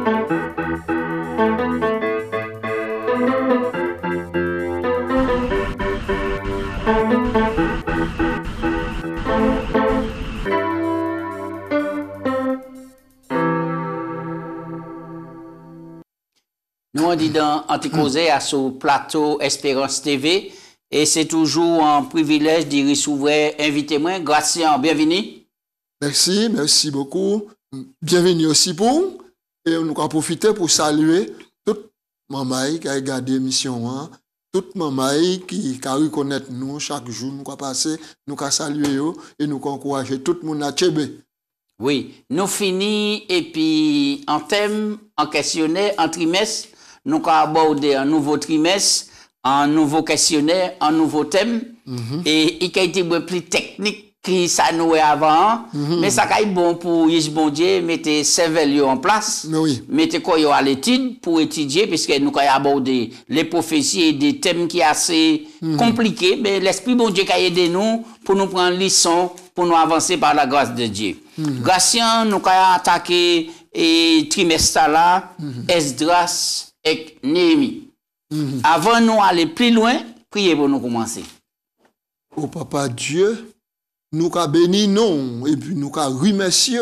Nous, on dit dans Anticausé à ce plateau Espérance TV, et c'est toujours un privilège d'y recevoir invité moi. Gratien, bienvenue. Merci, merci beaucoup. Bienvenue aussi pour. Et nous allons profiter pour saluer toute maman qui a regardé l'émission, toute maman qui reconnaît nous chaque jour, nous allons passer, nous allons saluer et nous allons encourager tout le monde à Tchébé. Oui, nous finissons et puis en thème, en questionnaire, en trimestre, nous allons aborder un nouveau trimestre, un nouveau questionnaire, un nouveau thème, et il a été plus technique que ça nous est avant, mais ça a été bon pour bon Dieu, mettre cerveau en place, mettre quoi à l'étude pour étudier, puisque nous allons aborder les prophéties et des thèmes qui sont assez compliqués, mais l'Esprit bon Dieu a aidé nous pour nous prendre leçon, pour nous avancer par la grâce de Dieu. Gratien, nous allons attaquer et trimestre là, Esdras et Néhémie. Avant nous aller plus loin, priez pour nous commencer. Au Papa Dieu, nous avons béni nous et puis nous avons remercié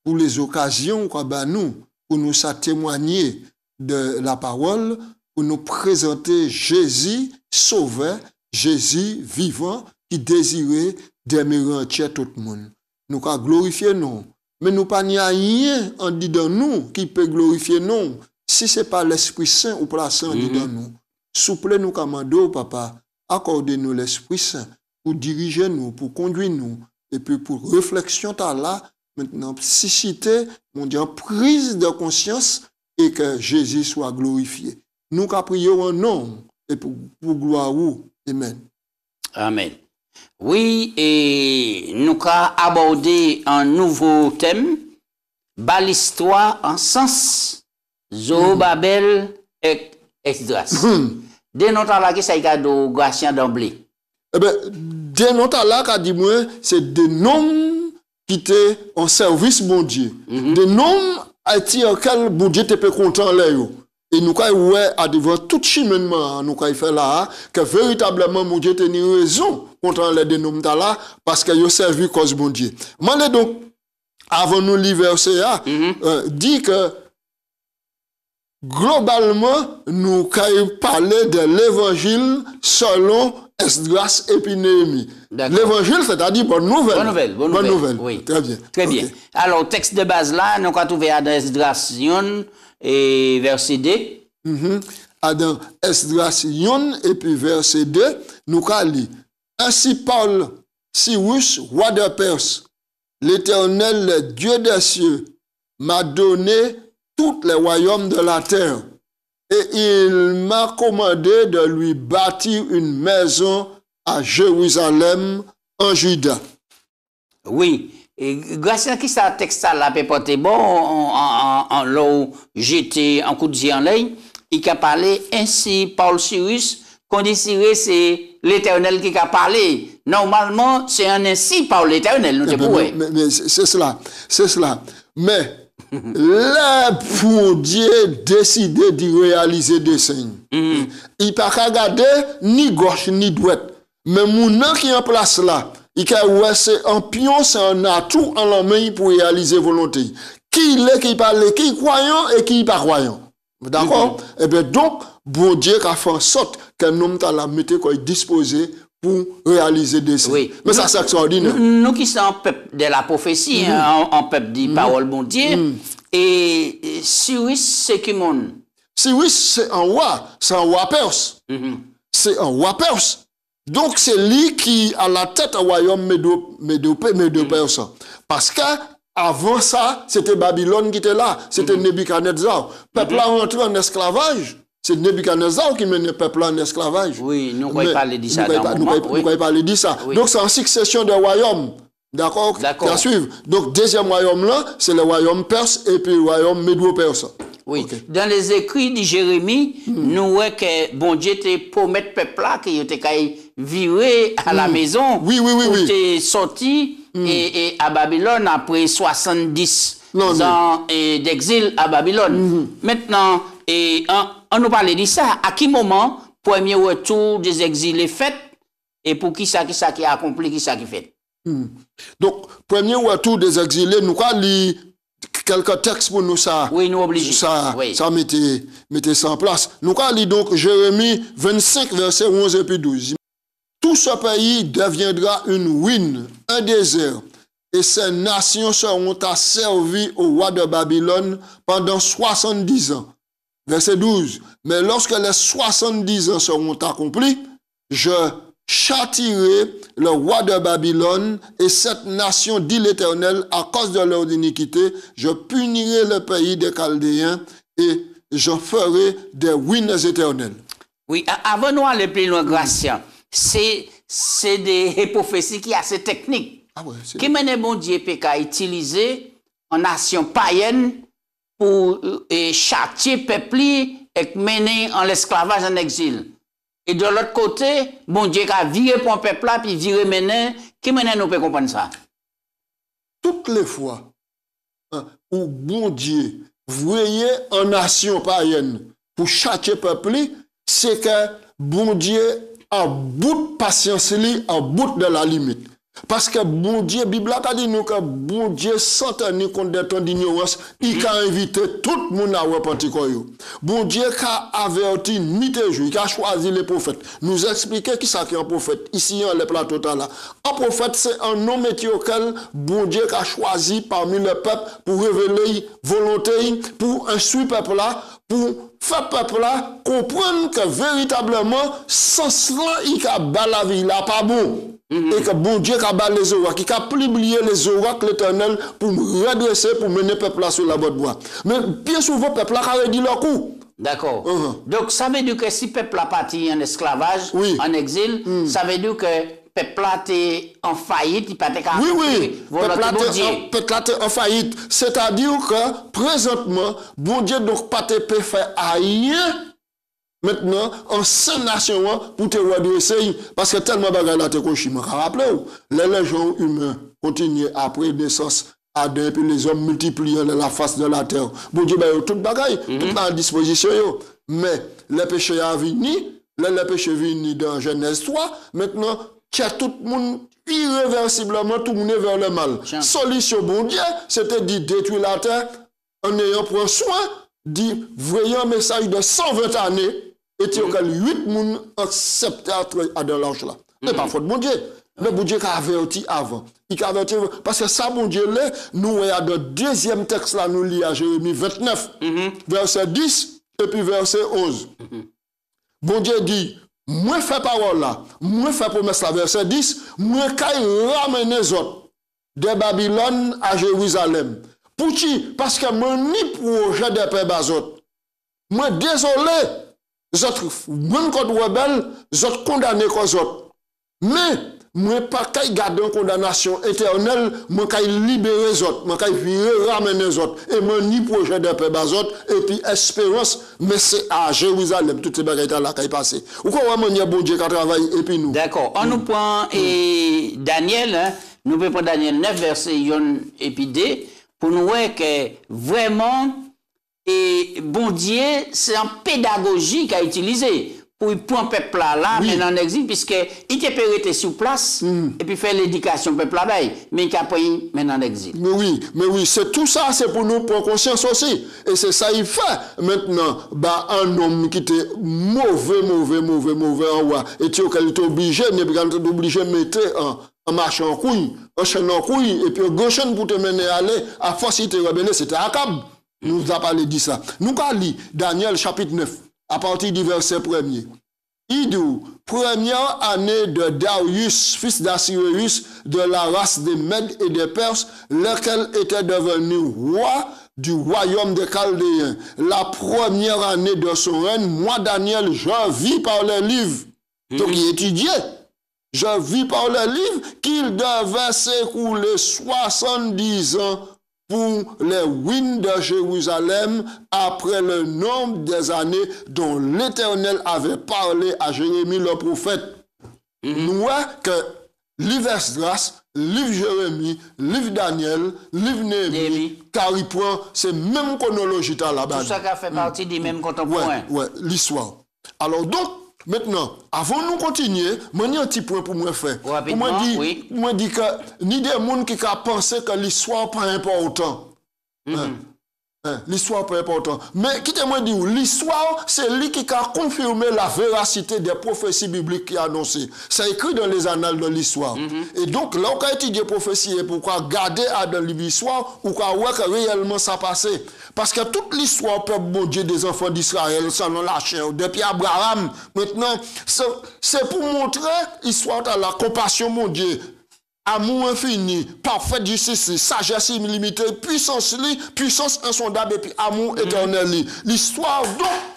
pour les occasions qu'on nous pour nous témoigner de la parole, pour nous présenter Jésus sauveur, Jésus vivant qui désirait d'aimer entier tout le monde. Nous avons glorifié nous, mais nous pas rien en disant nous qui peut glorifier nous. Si ce n'est pas l'Esprit Saint ou placé en dedans nous, souple nous commandons, Papa, accordez-nous l'Esprit Saint pour diriger nous, pour conduire nous, et puis pour réflexion là, maintenant, susciter, mon Dieu, prise de conscience et que Jésus soit glorifié. Nous prions en nom et pour gloire ou. Amen. Amen. Oui, et nous allons aborder un nouveau thème, l'histoire en sens. Zorobabel et Esdras. Dès notre là, ça y a de Gratien d'emblée. Eh bien, dès notre là, qu'a dit moi, c'est des noms qui étaient en service bon Dieu. Des noms à dire quel bon Dieu te peut content là. Et nous avons ouais à devant tout cheminement nous avons fait là que véritablement mon Dieu tenait raison contre les dénoms là parce que yo servi cause bon Dieu. Mandez donc avant nous lire verset dit que globalement, nous allons parler de l'évangile selon Esdras et puis Néhémie. L'évangile, c'est-à-dire bonne nouvelle. Bonne nouvelle. Oui. Très bien. Très bien. Alors, texte de base là, nous allons trouver Adam Esdras Yon et verset 2. Adam Esdras Yon et puis verset 2, nous allons lire. Ainsi parle Cyrus, roi de Perse, l'Éternel, le Dieu des cieux, m'a donné tous les royaumes de la terre. Et il m'a commandé de lui bâtir une maison à Jérusalem, en Juda. Oui. Et grâce à qui ça texte là peut porter bon en l'eau jeté en coup de jet en l'air, il a parlé ainsi Paul Cyrus qu'on dit c'est l'Éternel qui a parlé. Normalement, c'est un ainsi par l'Éternel, mais c'est cela. Mais le bon Dieu décidé de réaliser des signes. Il n'a pas regardé ni gauche ni droite. Mais mon qui est en place là, il a c'est un pion, c'est un atout en la main pour réaliser volonté. Qui est qui parle, qui est croyant et qui n'est pas croyant. D'accord? Et bien donc, bon Dieu a fait en sorte qu'un homme t'a la mettre disposé pour réaliser des signes. Oui. Mais ça, c'est extraordinaire. Nous qui sommes un peuple de la prophétie, un peuple de parole, bon Dieu, et Cyrus, c'est qui mon? Cyrus, c'est un roi perse. C'est un roi perse. Donc, c'est lui qui a la tête au royaume Médo-Perse. Parce que, avant ça, c'était Babylone qui était là. C'était Nebuchadnezzar. Le peuple a rentré en esclavage. C'est Nebuchadnezzar qui mène le peuple en esclavage. Oui, nous ne pas de ça. Nous ne pas de ça. Donc, c'est en succession de royaumes. D'accord? D'accord. Suivre. Donc, deuxième royaume là, c'est le royaume perse et puis le royaume médo-perse. Oui. Okay. Dans les écrits de Jérémie, nous voyons que bon Dieu te promet le peuple là, qu'il était viré à la maison. Oui. T'es sorti et à Babylone après 70 d'exil à Babylone. Maintenant, on nous parlait de ça. À quel moment, premier retour des exilés fait et pour qui ça qui a accompli, qui ça qui fait? Donc, premier retour des exilés, nous avons lu quelques textes pour nous ça. Oui, nous obligés. Ça mettez ça en place. Nous avons lu donc Jérémie 25, verset 11 et puis 12. Tout ce pays deviendra une ruine, un désert, et ces nations seront asservies au roi de Babylone pendant 70 ans. Verset 12. Mais lorsque les 70 ans seront accomplis, je châtierai le roi de Babylone et cette nation, dit l'Éternel, à cause de leur iniquité, je punirai le pays des Chaldéens et je ferai des ruines éternelles. Oui, avant nous aller plus loin, Gratien, c'est des prophéties qui sont assez techniques. Ah ouais, qui mène bon Dieu à utiliser en nation païenne pour châtier peuple et mener en l'esclavage en exil. Et de l'autre côté, bon Dieu a viré pour un peuple là, puis viré maintenant, qui maintenant nous peut comprendre ça? Toutes les fois où bon Dieu voyait en nation païenne pour châtier peuple, c'est que bon Dieu a bout de patience, en bout de la limite. Parce que bon Dieu, Bible a dit nous que bon Dieu, sans tenir compte des temps d'ignorance, il a invité tout le monde à repentir. Bon Dieu a averti nuit et jour, il a choisi les prophètes. Nous expliquer qui c'est un prophète, ici dans le plateau là. Un prophète, c'est un homme auquel bon Dieu a choisi parmi le peuple pour révéler volonté, pour instruire le peuple là, pour faire le peuple là comprendre que véritablement, sans cela, il a bas la vie, il n'a pas bon. Et que bon Dieu a bas les oracles, qui a publié les oracles l'Éternel pour me redresser, pour mener le peuple là sur la bonne voie. Mais bien souvent, le peuple là a dit leur coup. D'accord. Donc, ça veut dire que si le peuple a parti en esclavage, en exil, ça veut dire que le peuple là est en faillite, il pas été capable. Oui. Le peuple là est en faillite. C'est-à-dire que présentement, bon Dieu donc pas te peut faire rien. Maintenant, en 5 nations, pour te redresser, parce que tellement de bagages là, te conchime. Rappelez-vous, les gens humains continuent après naissance, Adam, puis les hommes multipliant la face de la terre. Bon Dieu, ben, tout bagaille, tout à disposition. Mais le péché a venu, le péché venu dans Genèse 3, maintenant, tu as tout le monde irréversiblement tourné vers le mal. Solution, bon Dieu, c'était de détruire la terre en ayant pris soin, dit, voyant un message de 120 années, et tu as 8 personnes acceptent à dans l'ange là. C'est pas faute de bon Dieu. Mais bon Dieu a averti avant. Il a averti parce que ça, bon Dieu, là, nous, il y a le deuxième texte là, nous lit à Jérémie 29, verset 10 et puis verset 11. Bon Dieu dit, moi fais parole là, moi fais promesse là, verset 10, moi qu'aille ramener les autres de Babylone à Jérusalem. Pourquoi? Parce que moi ni projet de paix bazot. Moi désolé. Les autres, même quand rebelles, les autres condamnés comme autres. Mais, moi, pas qu'à garder une condamnation éternelle, moi, qu'à libérer les autres, moi, qu'à ramener les autres. Et moi, ni projet de paix, et puis espérance, mais c'est à Jérusalem, toutes ces bagages là qui passent. Ou quoi, vraiment, il y a bon Dieu qui travaille, et puis nous. D'accord. On nous prend Daniel, hein, nous pouvons prendre Daniel 9, verset 1 et puis 2, pour nous voir que vraiment, et bon Dieu, c'est en pédagogie qu'il a utilisé pour prendre le peuple là, mais en exil, puisqu'il était rester sur place et puis faire l'éducation au peuple là, mais il a pris maintenant en exil. Mais oui, c'est tout ça, c'est pour nous prendre conscience aussi. Et c'est ça il fait. Maintenant, bah, un homme qui était mauvais en roi, et tu es obligé de mettre en marchant en couille, en chaîne en couille, et puis gauche pour te mener à aller, à force il te rebelle, c'était Akab. Nous avons parlé de ça. Nous avons lu Daniel chapitre 9, à partir du verset 1er. Il dit, première année de Darius, fils d'Assyrius, de la race des Mèdes et des Perses, lequel était devenu roi du royaume des Chaldéens. La première année de son règne, moi, Daniel, je vis par les livres. Donc, il étudiait. Je vis par les livres qu'il devait s'écouler 70 ans pour les ruines de Jérusalem après le nombre des années dont l'Éternel avait parlé à Jérémie le prophète. Nous voyons que l'hiver grâce, livre Jérémie, livre Daniel, livre Néhémie, car il prend c'est même chronologie là-bas. Tout ça qui fait partie des mêmes contemporains. Ouais, l'histoire. Alors donc, maintenant, avant de nous continuer, moi j'ai un petit point pour moi faire. Pour moi dire que ni des gens qui ont pensé que l'histoire pas important. L'histoire pas important. Mais quittez-moi dire, l'histoire, c'est lui qui a confirmé la véracité des prophéties bibliques qui annoncées. C'est écrit dans les annales de l'histoire. Et donc, là, on a étudié les prophéties et pourquoi garder à dans l'histoire ou quoi voir que réellement ça passé. Parce que toute l'histoire, peuple bon Dieu des enfants d'Israël, selon la chair, depuis Abraham, maintenant, c'est pour montrer l'histoire de la compassion, mon Dieu. Amour infini, parfaite justice, sagesse illimitée, puissance insondable et puis amour éternel. L'histoire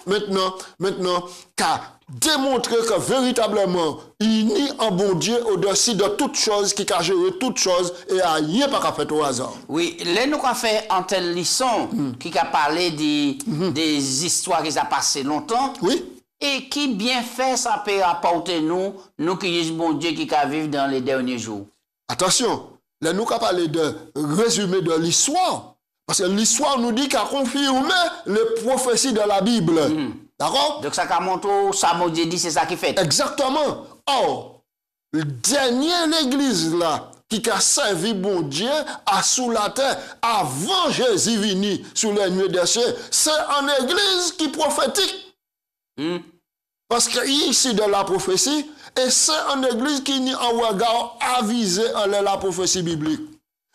donc maintenant, qu'a démontré que véritablement, il nie un bon Dieu au-dessus de toutes choses, qui a géré toutes choses et a rien pas fait au hasard. Oui, là nous avons fait un tel leçon qui a parlé des histoires qui ont passé longtemps. Oui. Et qui bien fait ça peut apporter nous qui disons bon Dieu qui vivent dans les derniers jours. Attention, là nous avons parlé de résumé de l'histoire. Parce que l'histoire nous dit qu'à confirmer les prophéties de la Bible. D'accord? Donc ça qu'a montré, ça m'a dit, c'est ça qui fait. Exactement. Or, le dernier l'église là, qui a servi bon Dieu à sous la terre avant Jésus venu sous les nuées des cieux, c'est une église qui prophétique. Parce que ici de la prophétie, et c'est une église qui n'a un regard avisé en la prophétie biblique.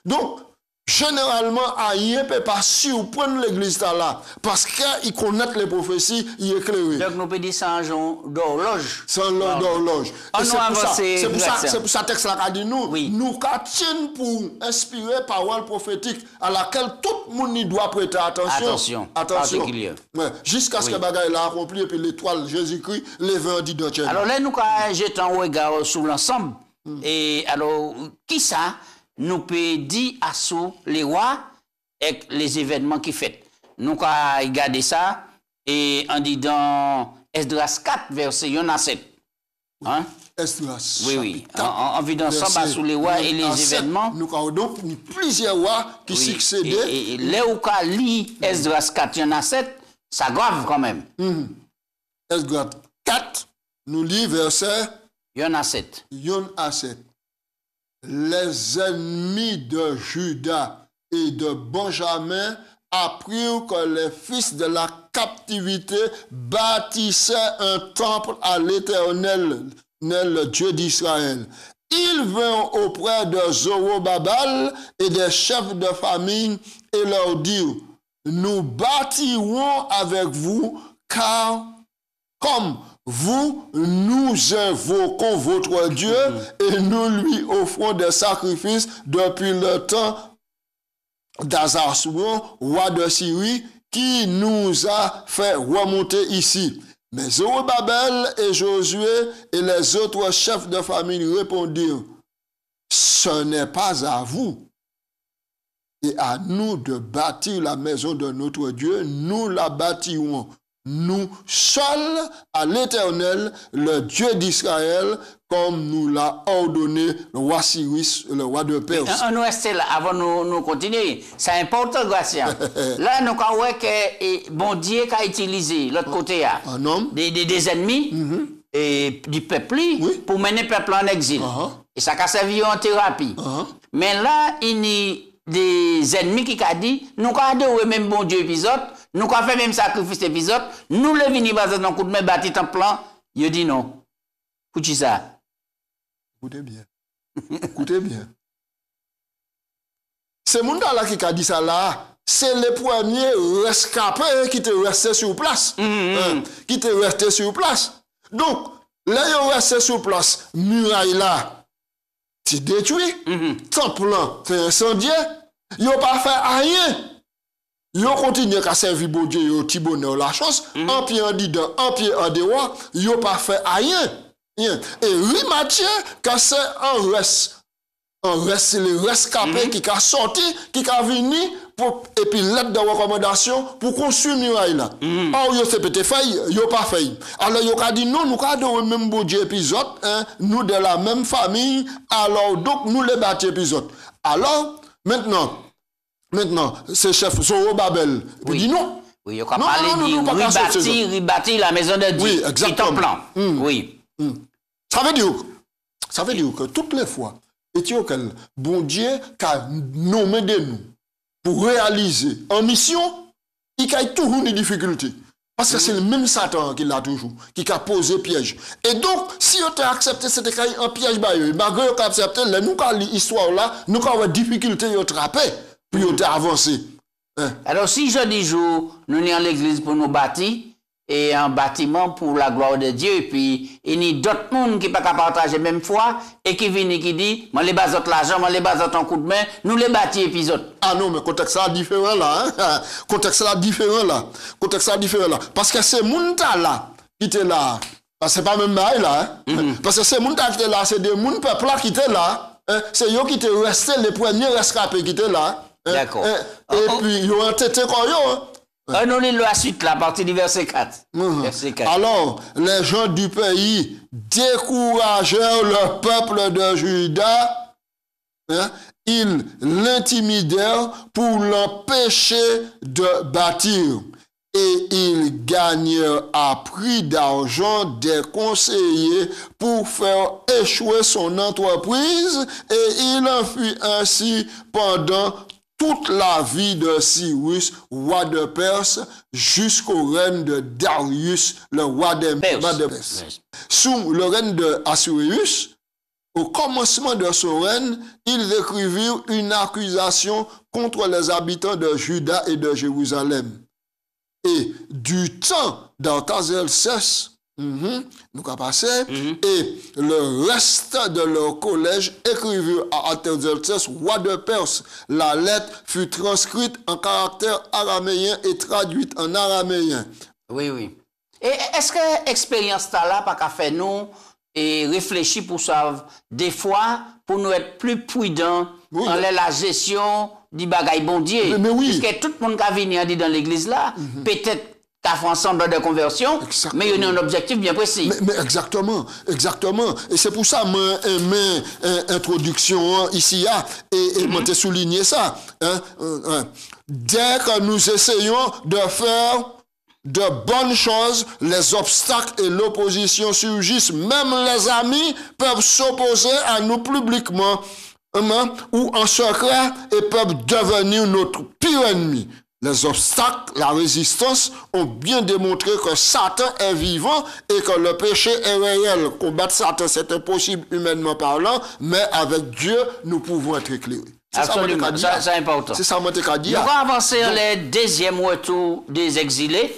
Donc, généralement, rien ne peut pas surprendre l'église là. Parce qu'il connaît les prophéties, il est éclairé. Donc, nous pouvons dire sans d'horloge. Sans d'horloge. C'est pour ça que texte là dit nous. Oui. Nous tiennent pour inspirer parole prophétique à laquelle tout le monde doit prêter attention. Attention. Ouais. Jusqu'à ce que bagaille l'a accompli et puis l'étoile Jésus-Christ levé en dit d'entier. Alors là, nous jetons un regard sur l'ensemble. Et alors, qui ça? Nous pouvons dire à sous les rois et les événements qui fait. Nous avons regardé ça et on dit dans Esdras 4, verset 1 à 7. Hein? Esdras. Oui. On vit ensemble sous les rois et les événements. Nous avons donc plusieurs rois qui succédaient. Et là où on lit Esdras 4, 1 à 7, ça grave quand même. Esdras 4, nous lit verset 1 à 7. 1 à 7. Les ennemis de Juda et de Benjamin apprirent que les fils de la captivité bâtissaient un temple à l'Éternel, le Dieu d'Israël. Ils vinrent auprès de Zorobabel et des chefs de famille et leur dirent, nous bâtirons avec vous, car comme vous, nous invoquons votre Dieu et nous lui offrons des sacrifices depuis le temps d'Azarsouen, roi de Syrie, qui nous a fait remonter ici. Mais Zorobabel et Josué et les autres chefs de famille répondirent, ce n'est pas à vous et à nous de bâtir la maison de notre Dieu, nous la bâtirons. Nous seuls à l'Éternel, le Dieu d'Israël, comme nous l'a ordonné le roi Cyrus, le roi de Perse. On reste là avant nous continuer. C'est important, Gracien. Là, nous avons vu que bon Dieu a utilisé l'autre côté un homme des ennemis et du peuple pour mener le peuple en exil. Et ça a servi en thérapie. Mais là, il y a des ennemis qui ont dit, nous avons adoré même bon Dieu épisode, nous avons fait même sacrifice épisode, nous le venons baser dans le coup de main bâti en plan, il dit non. Écoutez ça. Écoutez bien. Écoutez bien. C'est mon là qui a dit ça là, c'est les premiers rescapés qui étaient restés sur place. Qui étaient restés sur place. Donc, là, ils sont restés sur place, muraille là. C'est détruit, temple fait incendier, ils n'ont pas fait rien. Ils ont continué à servir bon Dieu, ils ont petit bonheur la chance, un pied en dedans, un pied en dehors, ils n'ont pas fait rien. Et remarquez que c'est un reste c'est le rescapé qui a sorti, qui a venu, et puis lettre de recommandation pour construire muraille là. Or, yo c'est peut-être failli, yo pas failli. Alors, yo a dit non, nous avons le même bon Dieu épisode, hein, nous de la même famille, alors donc nous les bâtis épisode. Alors, maintenant, ce chef Zorobabel, il dit non. Oui, il a parlé de rebâtir la maison de Dieu. Oui, exactement. Plan. Oui. Ça veut dire que toutes les fois, que bon Dieu a nommé de nous pour réaliser en mission, il a toujours des difficultés. Parce que c'est le même Satan qui l'a toujours, qui a posé piège. Et donc, si on a accepté cette un piège, malgré qu'on a accepté, nous avons l'histoire là, nous avons des difficultés à attraper, puis on a avancé. Alors, si je dis jour, nous sommes en l'église pour nous bâtir, et un bâtiment pour la gloire de Dieu, et puis il y a d'autres monde qui ne peuvent pas partager la même foi, et qui viennent et qui disent, moi les basotes l'argent, moi les basotes en coup de main, nous les bâtis épisode. Ah non, mais contexte là différent là, hein? Contexte là différent là. Parce que c'est monde là qui était là, parce que c'est pas même bail là, hein? Parce que c'est monde qui était là, c'est des monde peuple là qui était là, hein? C'est eux qui étaient restés les premiers rescapés qui étaient là. Hein? D'accord. Et puis ils ont entêté quoi yo. On lit la suite, la partie du verset 4. Verset 4. Alors, les gens du pays découragèrent le peuple de Juda, hein, ils l'intimidèrent pour l'empêcher de bâtir. Et ils gagnèrent à prix d'argent des conseillers pour faire échouer son entreprise, et il en fut ainsi pendant toute la vie de Cyrus, roi de Perse, jusqu'au règne de Darius, le roi de Perse. Sous le règne de Assuérus, au commencement de son règne, ils écrivirent une accusation contre les habitants de Juda et de Jérusalem. Et du temps d'Artaxerxès, nous avons passé, et le reste de leur collège écrivit à Artaxerxès, roi de Perse. La lettre fut transcrite en caractère araméen et traduite en araméen. Oui. Et est-ce que l'expérience là pas qu'à faire nous et réfléchir pour ça des fois pour nous être plus prudents dans la gestion du bagaille bon Dieu? Mais oui. Parce que tout le monde qui a venu dans l'église là, peut-être qu'a fait ensemble de conversion, mais il y a un objectif bien précis. Mais exactement. Et c'est pour ça que j'ai aimé l'introduction ici, et je t'ai souligné ça. Dès que nous essayons de faire de bonnes choses, les obstacles et l'opposition surgissent. Même les amis peuvent s'opposer à nous publiquement ou en secret et peuvent devenir notre pire ennemi. Les obstacles, la résistance ont bien démontré que Satan est vivant et que le péché est réel. Combattre Satan, c'est impossible humainement parlant, mais avec Dieu, nous pouvons être éclairés. Absolument, c'est important. C'est ça que je dis. Nous allons avancer dans le deuxième retour des exilés.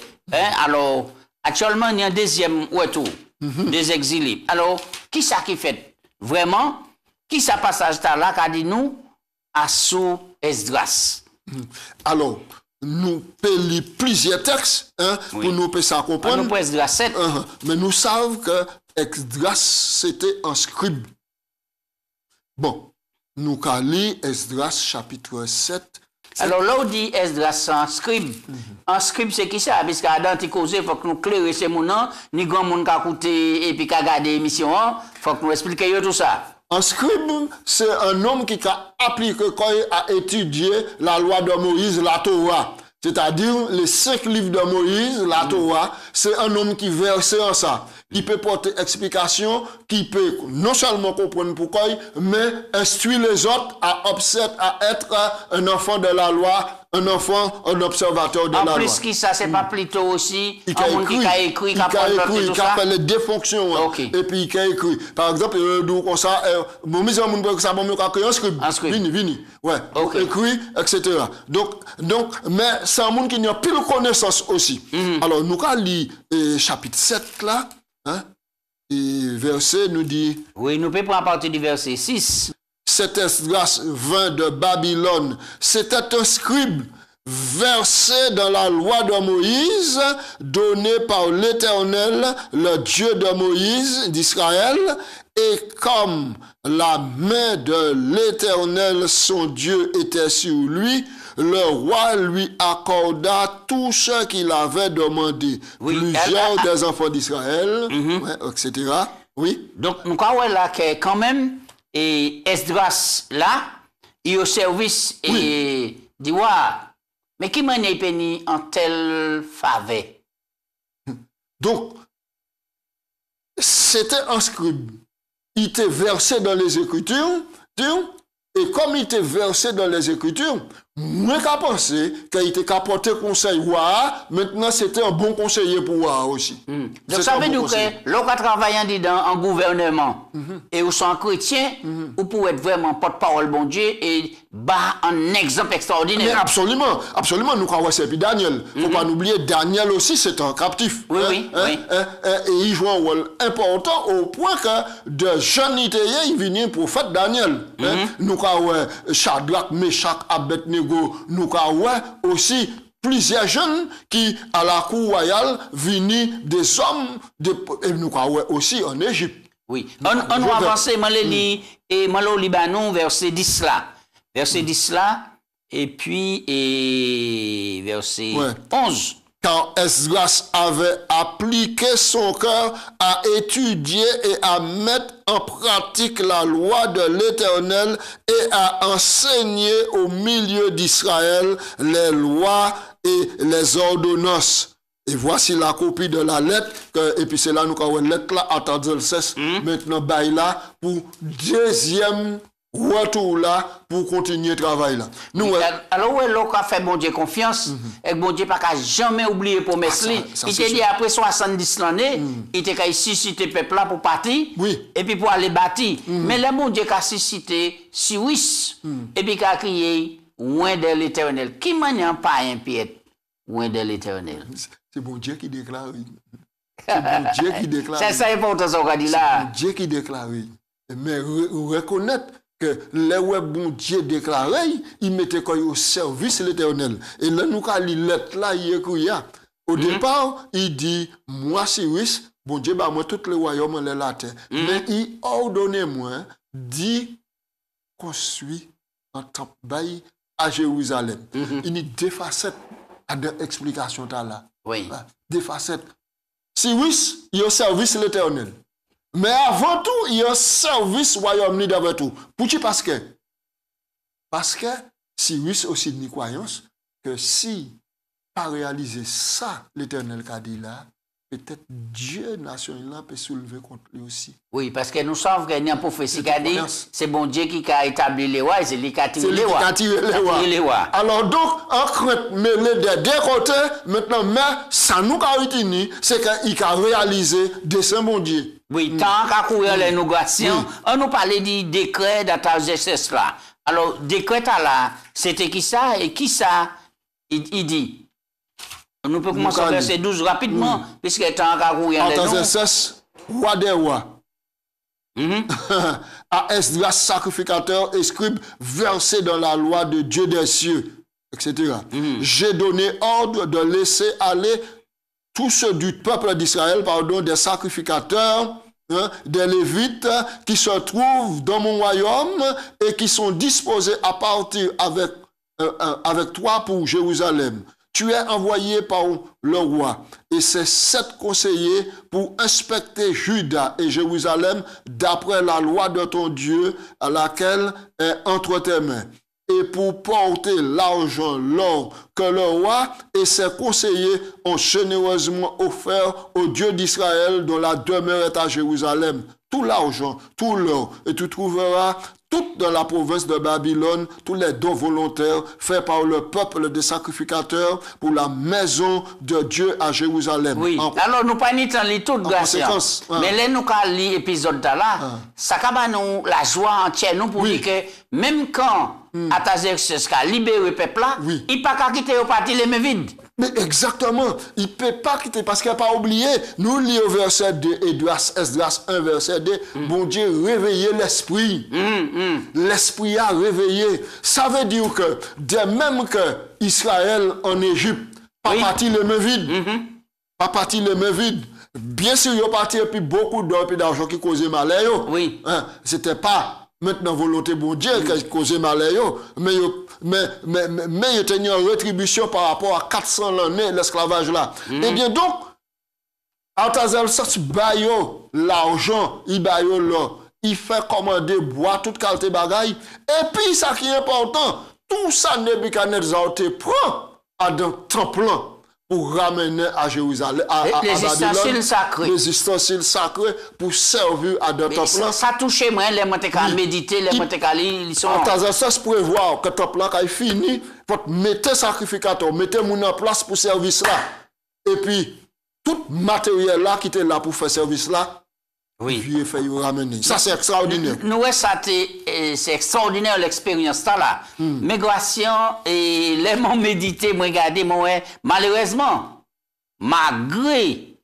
Alors, actuellement, il y a un deuxième retour des exilés. Alors, qui ça qui fait? Vraiment, qui ça passage là qu'a dit nous à sous Esdras? Alors, nous payons plusieurs textes pour nous ça comprendre. Nous Esdras 7. Mais nous savons que Esdras c'était un scribe. Bon, nous allons Esdras chapitre 7. Alors là, on dit Esdras un scribe. Un scribe, c'est qui ça? Parce qu'à Danticose, il faut que nous clairions ces mots-là, ni grand monde qui a écouté et puis qui a gardé l'émission, il faut que nous expliquions tout ça. Un scribe, c'est un homme qui a appliqué, quand il a étudié la loi de Moïse, la Torah. C'est-à-dire les 5 livres de Moïse, la Torah, c'est un homme qui verse en ça. Qui peut porter explication, qui peut non seulement comprendre pourquoi, mais instruire les autres à être un enfant de la loi, un observateur de la loi. En plus, qui ça, c'est pas plutôt aussi un monde qui a écrit, qui a fait les défonctions, et puis qui a écrit. Par exemple, comme ça, un scribe, vini, écrit, etc. Donc, mais c'est un monde qui n'a plus de connaissance aussi. Alors, nous allons lire chapitre 7 là. Et verset nous dit... Oui, nous pouvons prendre à partir du verset 6. Cet Esdras vint de Babylone. C'était un scribe versé dans la loi de Moïse, donnée par l'Éternel, le Dieu de Moïse, d'Israël, et comme la main de l'Éternel, son Dieu, était sur lui, le roi lui accorda tout ce qu'il avait demandé. Oui. Plusieurs des enfants d'Israël, etc. Oui. Donc, nous avons là que quand même, et Esdras là, il est au service et dit, mais qui m'a péni en telle faveur? Donc, c'était un scribe. Il était versé dans les Écritures, et comme il était versé dans les Écritures, moi qu'à penser qu'il était qu'à porter conseil, maintenant c'était un bon conseiller pour moi aussi. Donc ça veut dire que l'on a travaillé en gouvernement et où sont chrétiens, ou pour être vraiment porte-parole bon Dieu et un exemple extraordinaire. Mais absolument, absolument, nous croyons c'est puis Daniel. Faut pas oublier, Daniel aussi c'est un captif. Oui. Et il joue un rôle important au point que de jeunes il venait prophète Daniel. Nous croyons Shadrach, Meshach, Abednego, nous avons aussi plusieurs jeunes qui, à la cour royale, venaient des hommes, et nous avons aussi en Égypte. Oui, on va avancer, et au Libanon, verset 10 là. Verset 10 là, et puis, verset 11. Car Esdras avait appliqué son cœur à étudier et à mettre en pratique la loi de l'Éternel et à enseigner au milieu d'Israël les lois et les ordonnances. Et voici la copie de la lettre, et puis c'est là nous avons une lettre là, attendez le cesse, maintenant bail là, pour deuxième retour là pour continuer le travail là. Nous, alors où est l'on a fait bon Dieu confiance et bon Dieu pas jamais oublier promesse li. Il te dit après 70 l'année, il te a suscité peuple là pour partir et puis pour aller bâtir. Mais le bon Dieu a suscité Siwis et puis a crié loin de l'Éternel. Qui m'a pas un pied loin de l'Éternel. C'est bon Dieu qui déclare. C'est bon Dieu qui déclare. C'est ça important ce qu'on dit là. C'est bon Dieu qui déclare. Mais reconnaître que les bon Dieu déclaré, il mettait quoi au service de l'Éternel. Et là, nous avons lu lettre là, au départ, il dit, moi, Cyrus, bon Dieu, bah, moi, tout le royaume, est la terre. Mais il ordonne moi, dit, construit un temple à Jérusalem. Il y a deux facettes à l'explication là. Oui. Deux facettes. Cyrus, il est au service de l'Éternel. Mais avant tout, il y a un service royaume d'avant tout. Pourquoi? Parce que Cyrus aussi une croyance que si pas réaliser ça, l'Éternel a dit là, peut-être Dieu national peut soulever contre lui aussi. Oui, parce que nous savons qu'il y a une prophétie qui a dit c'est bon Dieu qui a établi les rois et c'est lui qui a tiré les rois. Alors donc, en crainte mêlée des deux côtés, maintenant, mais ça nous a retenu, c'est qu'il a réalisé dessein bon Dieu. Oui, tant qu'à courir les négocations, on nous parlait du décret d'Artaxerxès là. Alors, décret là, c'était qui ça et qui ça? Il dit. Nous pouvons commencer à verset 12 rapidement, puisque tant qu'à courir les Artaxerxès, roi des rois. À Esdras, sacrificateur et scribe, versé dans la loi de Dieu des cieux, etc. J'ai donné ordre de laisser aller tous ceux du peuple d'Israël, des sacrificateurs, des Lévites qui se trouvent dans mon royaume et qui sont disposés à partir avec toi pour Jérusalem. Tu es envoyé par le roi et ses 7 conseillers pour inspecter Juda et Jérusalem d'après la loi de ton Dieu à laquelle est entre tes mains. Et pour porter l'argent, l'or que le roi et ses conseillers ont généreusement offert au Dieu d'Israël dont la demeure est à Jérusalem. Tout l'argent, tout l'or, et tu trouveras tout dans la province de Babylone, tous les dons volontaires faits par le peuple des sacrificateurs pour la maison de Dieu à Jérusalem. Oui, alors nous pas ni temps tout grâce. Mais là nous quand lit l'épisode là, ça va nous la joie entière nous pour dire que même quand Artaxerxès a libéré le peuple là, il pas qu'à quitter au parti les mains vides. Mais exactement, il ne peut pas quitter, parce qu'il n'a pas oublié, nous lisons au verset 2, Esdras 1, verset 2, bon Dieu, réveillez l'esprit. L'esprit a réveillé. Ça veut dire que, de même que Israël en Égypte, pas parti les mains vides. Pas parti les mains vides. Bien sûr, il y a parti et puis beaucoup d'or et d'argent qui causaient malheur. Oui. Hein, c'était pas maintenant volonté bon Dieu qui causait malheur, mais il y a une rétribution par rapport à 400 années l'esclavage là. Eh bien donc, Artazel sorti bayo l'argent, il bayo l'or, il fait commander bois toute qualité bagaille. Et puis ça qui est important, tout ça Nebuchadnezzar te prend à dans temple pour ramener à Jérusalem, à les ustensiles sacrés. Les ustensiles sacrés pour servir à dans temple. Ça touche moi, les montées à méditer, les montées à lire, ils sont. Ça se prévoit que temple là quand il finit, faut mettre sacrificateur, mettez mon en place pour service là. Et puis tout matériel là qui était là pour faire service là, oui, il fait ramener. Ça c'est extraordinaire. Nous c'est extraordinaire l'expérience là. Migration et les mots méditer, moi regarder moi malheureusement malgré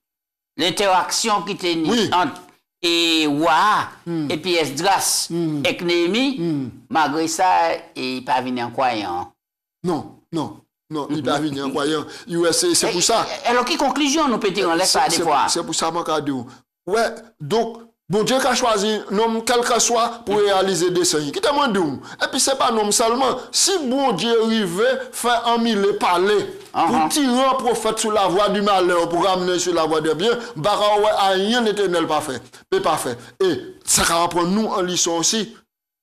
l'interaction qui était entre et et puis Esdras et Néhémie, malgré ça il pas venu en croyant. Non, il pas venu en croyant. C'est pour ça. Alors quelle conclusion nous peut tirer ça des fois? C'est pour ça mon cadeau. Ouais, donc, bon Dieu a choisi nom quel que soit pour réaliser des signes. Qui te demande et puis c'est pas nom seulement. Si bon Dieu arrivait faire en mille parler pour tirer un prophète sur la voie du malheur, pour ramener sur la voie du bien, rien d'éternel pas fait. Et ça va prendre nous en leçon aussi.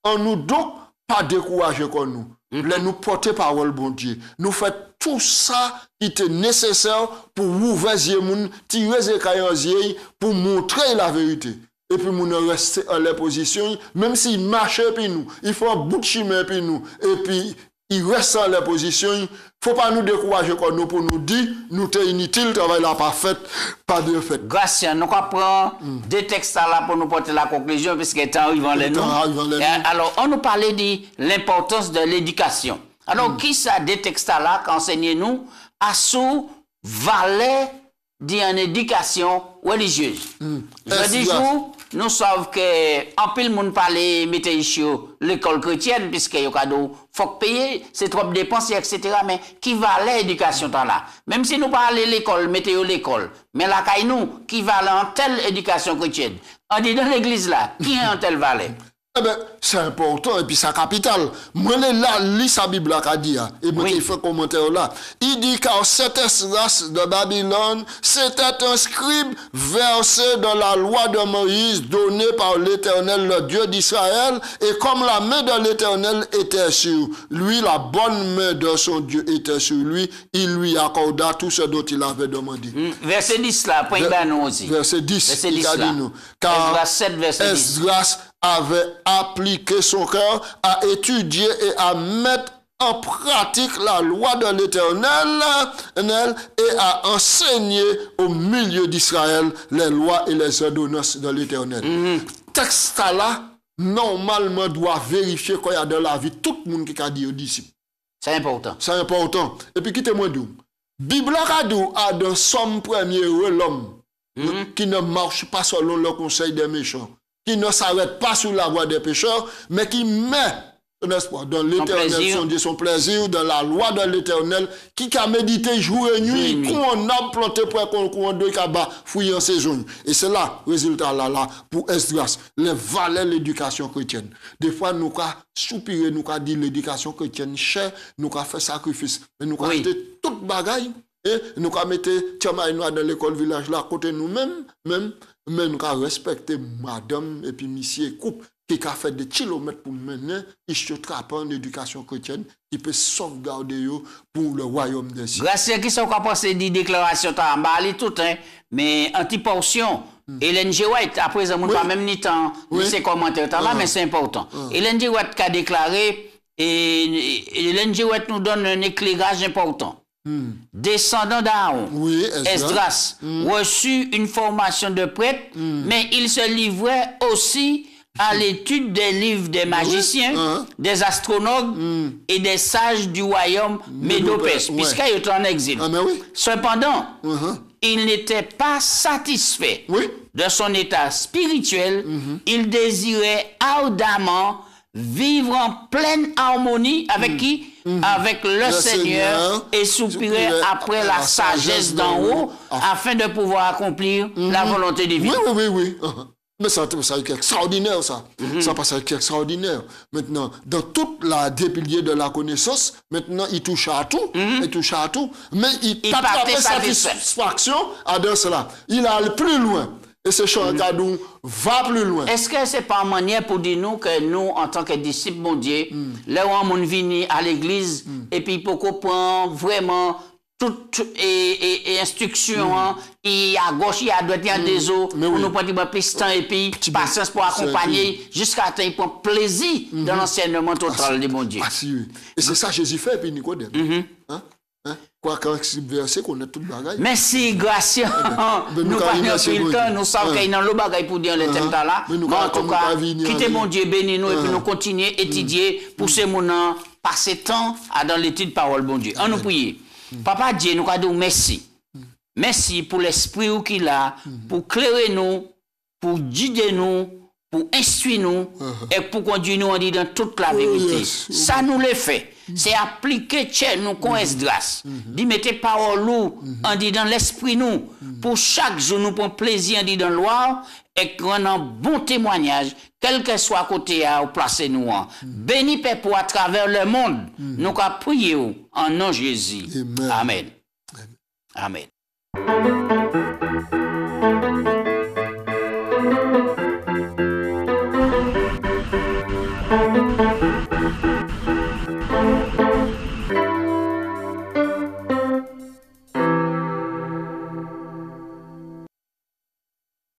En nous donc pas décourager comme nous. Nous porter parole bon Dieu. Nous fait tout ça qui était nécessaire pour ouvrir les yeux, tirer les cailles pour montrer la vérité. Et puis nous rester en les positions, même s'il marche puis nous, il faut un bout de chemin puis nous, et puis il reste en les positions. Il ne faut pas nous décourager comme nous pour nous dire, nous t'es inutile, travail là pas fait, pas bien fait. Grâce, nous prendre deux textes là pour nous porter la conclusion, puisque le temps arrive les nous. Alors, on nous parlait de l'importance de l'éducation. Alors, qui ça des textes là qu'enseignez-nous à sous valet d'une éducation religieuse? Je dis nous savons que en pile monde parler mettez l'école chrétienne puisque y a cadeau faut payer c'est trop dépenses etc. mais qui valait éducation dans là même si nous parler l'école mettez l'école mais la caille nous qui valait en telle éducation chrétienne on dit dans l'église là qui est en telle valeur? Eh ben, c'est important, et puis c'est capital. Moi, là, lis sa Bible là, dit, et moi, il fait un commentaire là. Il dit, car cette race de Babylone, c'était un scribe versé dans la loi de Moïse, donnée par l'Éternel, le Dieu d'Israël, et comme la main de l'Éternel était sur lui, la bonne main de son Dieu était sur lui, il lui accorda tout ce dont il avait demandé. Verset 10 là, point nous aussi. Verset 10, il a dit nous. Car Esdras 7, verset 10. Avait appliqué son cœur à étudier et à mettre en pratique la loi de l'Éternel et à enseigner au milieu d'Israël les lois et les ordonnances de l'Éternel. Texte là, normalement, doit vérifier qu'il y a dans la vie tout le monde qui a dit aux disciples. C'est important. C'est important. Et puis, quittez-moi d'où. Bible a dans Somme premier l'homme qui ne marche pas selon le conseil des méchants, qui ne s'arrête pas sur la voie des pécheurs, mais qui met son espoir dans l'Éternel, son plaisir, dans la loi de l'Éternel, qui a médité jour et nuit, qu'on a planté pour qu'on doit fouiller en saison. Et c'est là, résultat là, pour Esdras, les valeurs de l'éducation chrétienne. Des fois, nous avons soupiré, nous avons dit l'éducation chrétienne chère, nous avons fait sacrifice, mais nous avons fait toute bagaille, et nous avons mis Tiamaïnois dans l'école village là, à côté de nous-mêmes, mais nous avons respecté madame et puis monsieur couple qui a fait des kilomètres pour mener en éducation chrétienne qui peut sauvegarder pour le royaume des cieux. Grâce à qui sont capables de déclaration en bas tout mais anti-portion. Hélène G. White, à présent, nous pas même ni temps de ses commentaires là, mais c'est important. Hélène G. White a déclaré, et Hélène G. White nous donne un éclairage important. Descendant d'Aaron, Esdras reçut une formation de prêtre, mais il se livrait aussi à l'étude des livres des magiciens, des astronomes et des sages du royaume Médo-Perse, puisqu'il est en exil. Cependant, il n'était pas satisfait de son état spirituel. Il désirait ardemment vivre en pleine harmonie avec qui? Avec le Seigneur et soupirer après la sagesse d'en haut afin de pouvoir accomplir la volonté divine. Oui. Mais ça c'est extraordinaire, ça. Ça passe extraordinaire. Maintenant, dans toute la dépilier de la connaissance, maintenant, il touche à tout. Il touche à tout. Mais il tape la satisfaction à dans cela. Il a plus loin. Et ce Chankadou va plus loin. Est-ce que c'est pas une manière pour dire nous que nous, en tant que disciples, mon Dieu, là où on vient à l'église, et puis pour qu'on prend vraiment toute instruction, et à gauche, et à droite, il y a des eaux, pour nous prendre plus de temps et puis patience pour accompagner, jusqu'à ce qu'il prend plaisir dans l'enseignement total de mon Dieu. Et c'est ça Jésus fait, et puis Nicodème. Quoi qu'un verset qu'on a tout le bagage. Merci, gracieux. Nous parlons plus le temps, nous savons qu'il y a le bagage pour dire le thème là. Mais en tout cas, quittez mon Dieu, bénis nous et puis nous continuons à étudier pour ces moments, passer temps dans l'étude parole, bon Dieu. On nous prie. Papa Dieu, nous disons merci. Merci pour l'esprit qu'il a, pour clairer nous, pour guider nous, pour instruire nous et pour conduire nous dans toute la vérité. Ça nous le fait. C'est appliquer chez nous qu'on est grâce. Dit mettez parole nous, on dit dans l'esprit nous. Pour chaque jour nous prend plaisir on dit dans loi et qu'on a un bon témoignage, quel que soit côté à placer nous. Béni Père pour à travers le monde. Nous qu'à prier en nom de Jésus. Amen. Amen.